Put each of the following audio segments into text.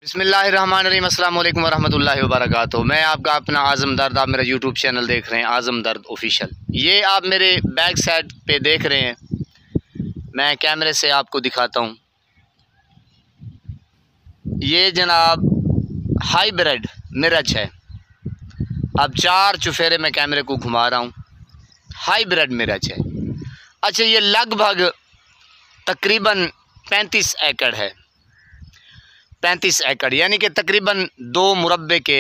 बिस्मिल्लाहिर्रहमानिर्रहीम अस्सलाम वालेकुम वरहमतुल्लाहि वबरकातुहू। मैं आपका अपना आज़म दर्द, आप मेरा यूट्यूब चैनल देख रहे हैं आज़म दर्द ऑफिशियल। ये आप मेरे बैक साइड पे देख रहे हैं, मैं कैमरे से आपको दिखाता हूँ। ये जनाब हाइब्रिड मिर्च है। अब 4 चुफेरे मैं कैमरे को घुमा रहा हूँ, हाइब्रिड मिर्च है। अच्छा, ये लगभग तकरीबन 35 एकड़ है, 35 एकड़ यानी कि तकरीबन 2 मुरब्बे के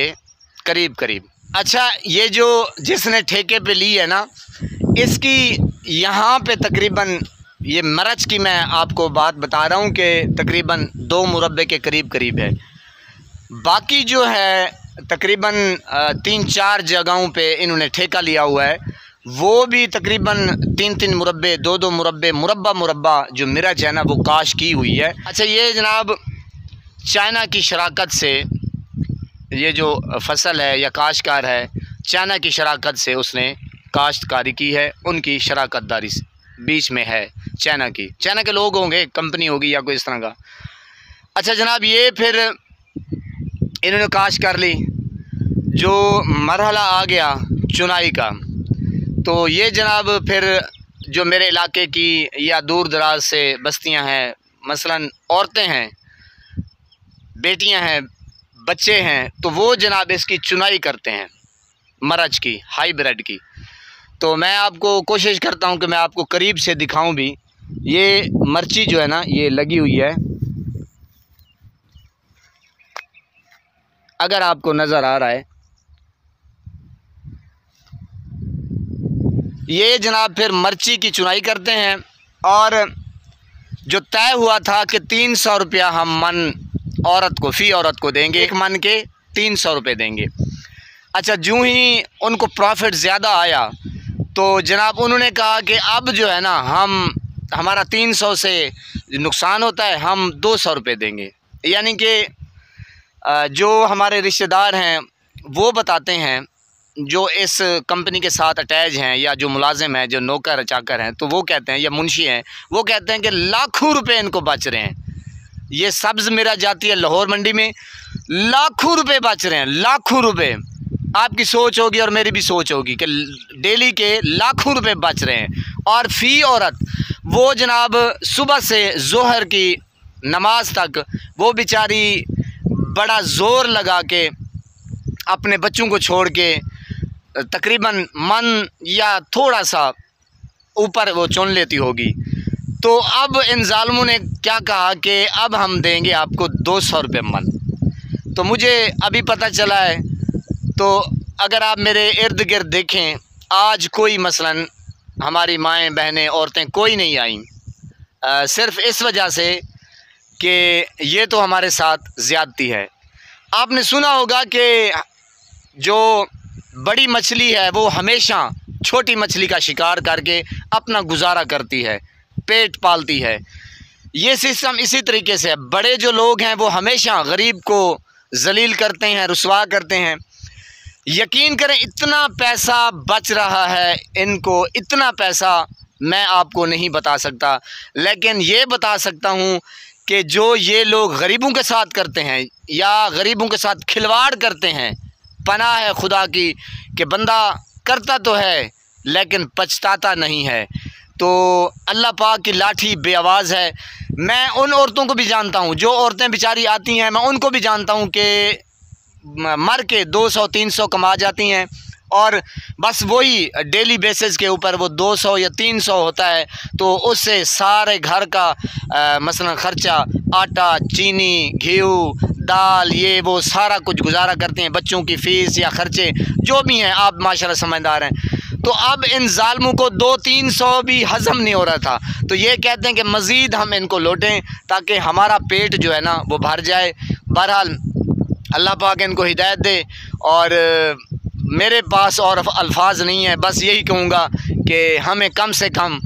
करीब करीब। अच्छा, ये जो जिसने ठेके पे ली है ना, इसकी यहाँ पे तकरीबन ये मिर्च की मैं आपको बात बता रहा हूँ कि तकरीबन 2 मुरब्बे के करीब करीब है। बाकी जो है तकरीबन 3-4 जगहों पे इन्होंने ठेका लिया हुआ है, वो भी तकरीबन 3-3 मुरब्बे, 2-2 मुरब्बे, मुरब्बा जो मिर्च है ना वो काश की हुई है। अच्छा, ये जनाब चाइना की शराकत से ये जो फसल है या काश्तकार है, चाइना की शराकत से उसने काश्तकारी की है, उनकी शराकतदारी बीच में है चाइना की। चाइना के लोग होंगे, कंपनी होगी या कोई इस तरह का। अच्छा जनाब, ये फिर इन्होंने काश्त कर ली, जो मरहला आ गया चुनाई का, तो ये जनाब फिर जो मेरे इलाके की या दूर दराज से बस्तियां हैं, मसलन औरतें हैं, बेटियां हैं, बच्चे हैं, तो वो जनाब इसकी चुनाई करते हैं मिर्च की, हाइब्रिड की। तो मैं आपको कोशिश करता हूं कि मैं आपको करीब से दिखाऊं भी। ये मिर्ची जो है ना ये लगी हुई है, अगर आपको नज़र आ रहा है। ये जनाब फिर मिर्ची की चुनाई करते हैं, और जो तय हुआ था कि 300 रुपया हम मन औरत को, फ़ी औरत को देंगे, एक मन के 300 रुपये देंगे। अच्छा, जो ही उनको प्रॉफिट ज़्यादा आया तो जनाब उन्होंने कहा कि अब जो है ना हमारा 300 से नुकसान होता है, हम 200 रुपये देंगे। यानी कि जो हमारे रिश्तेदार हैं वो बताते हैं, जो इस कंपनी के साथ अटैच हैं या जो मुलाजिम हैं, जो नौकर चाकर हैं, तो वो कहते हैं, या मुंशी हैं, वो कहते हैं कि लाखों रुपए इनको बच रहे हैं। ये सब्ज़ मिर्च जाती है लाहौर मंडी में, लाखों रुपए बच रहे हैं, लाखों रुपए। आपकी सोच होगी और मेरी भी सोच होगी कि डेली के लाखों रुपए बच रहे हैं। और फ़ी औरत वो जनाब सुबह से जोहर की नमाज तक वो बेचारी बड़ा ज़ोर लगा के अपने बच्चों को छोड़ के तकरीबन मन या थोड़ा सा ऊपर वो चुन लेती होगी। तो अब इन ज़ालिमों ने क्या कहा कि अब हम देंगे आपको 200 रुपये मन। तो मुझे अभी पता चला है, तो अगर आप मेरे इर्द गिर्द देखें, आज कोई मसलन हमारी माएँ बहनें औरतें कोई नहीं आईं, सिर्फ़ इस वजह से कि ये तो हमारे साथ ज़्यादती है। आपने सुना होगा कि जो बड़ी मछली है वो हमेशा छोटी मछली का शिकार करके अपना गुजारा करती है, पेट पालती है। ये सिस्टम इसी तरीके से है। बड़े जो लोग हैं वो हमेशा गरीब को जलील करते हैं, रुसवा करते हैं। यकीन करें, इतना पैसा बच रहा है इनको, इतना पैसा मैं आपको नहीं बता सकता, लेकिन ये बता सकता हूँ कि जो ये लोग गरीबों के साथ करते हैं या गरीबों के साथ खिलवाड़ करते हैं, पनाह है खुदा की कि बंदा करता तो है लेकिन पछताता नहीं है। तो अल्लाह पाक की लाठी बेआवाज़ है। मैं उन औरतों को भी जानता हूँ, जो औरतें बेचारी आती हैं, मैं उनको भी जानता हूँ कि मर के 200-300 कमा जाती हैं, और बस वही डेली बेसिस के ऊपर वो 200 या 300 होता है, तो उससे सारे घर का मसलन ख़र्चा, आटा, चीनी, घी, दाल, ये वो सारा कुछ गुजारा करते हैं, बच्चों की फ़ीस या ख़र्चे जो भी हैं। आप माशाल्लाह समझदार हैं। तो अब इन ज़ालिमों को 200-300 भी हज़म नहीं हो रहा था, तो ये कहते हैं कि मज़ीद हम इनको लौटें ताकि हमारा पेट जो है ना वो भर जाए। बहरहाल अल्लाह पाक इनको हिदायत दे, और मेरे पास और अल्फाज नहीं है, बस यही कहूँगा कि हमें कम से कम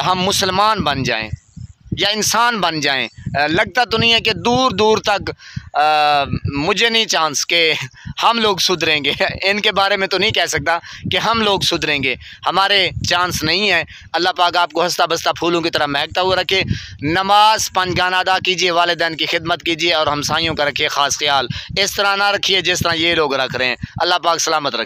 हम मुसलमान बन जाएं। या इंसान बन जाएं। लगता तो नहीं है कि दूर दूर तक मुझे नहीं चांस कि हम लोग सुधरेंगे। इनके बारे में तो नहीं कह सकता कि हम लोग सुधरेंगे, हमारे चांस नहीं है। अल्लाह पाक आपको हंसता बसता फूलों की तरह महकता हुआ रखे। नमाज पंजगाना अदा कीजिए, वालिदैन की खिदमत कीजिए और हमसाइयों का रखिए ख़ास ख्याल। इस तरह ना रखिए जिस तरह ये लोग रख रहे हैं। अल्लाह पाक सलामत रखे।